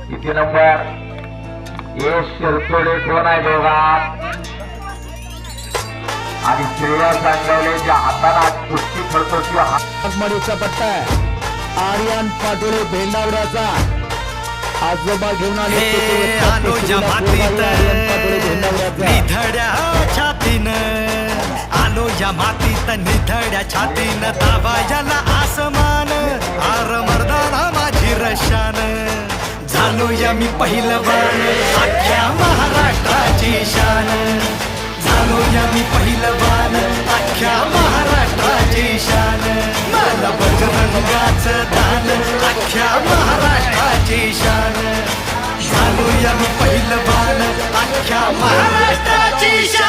किती नंबर यश शिरतोडे कोण आहे दोघात आणि श्रेया सांगवलेच्या हाताला कुस्ती खेळतो ती आगमडीचा पट्टा आहे. आर्यन पाटोळे भेंडावड्याचा आजोबा घेऊन आले अनुजा मातीत निधड्या छातीनं अनुजा मातीत निधड्या छातीनं दाबायला आसमान आर मर्दाना माझी रशान झालो या मी पहिलवान अख्ख्या महाराष्ट्राची शान झालो या मी पहिलवान अख्ख्या महाराष्ट्राची शान मला बजरंगाचं दान अख्ख्या महाराष्ट्राची शान झालो या मी पहिलवान अख्ख्या महाराष्ट्राची शान.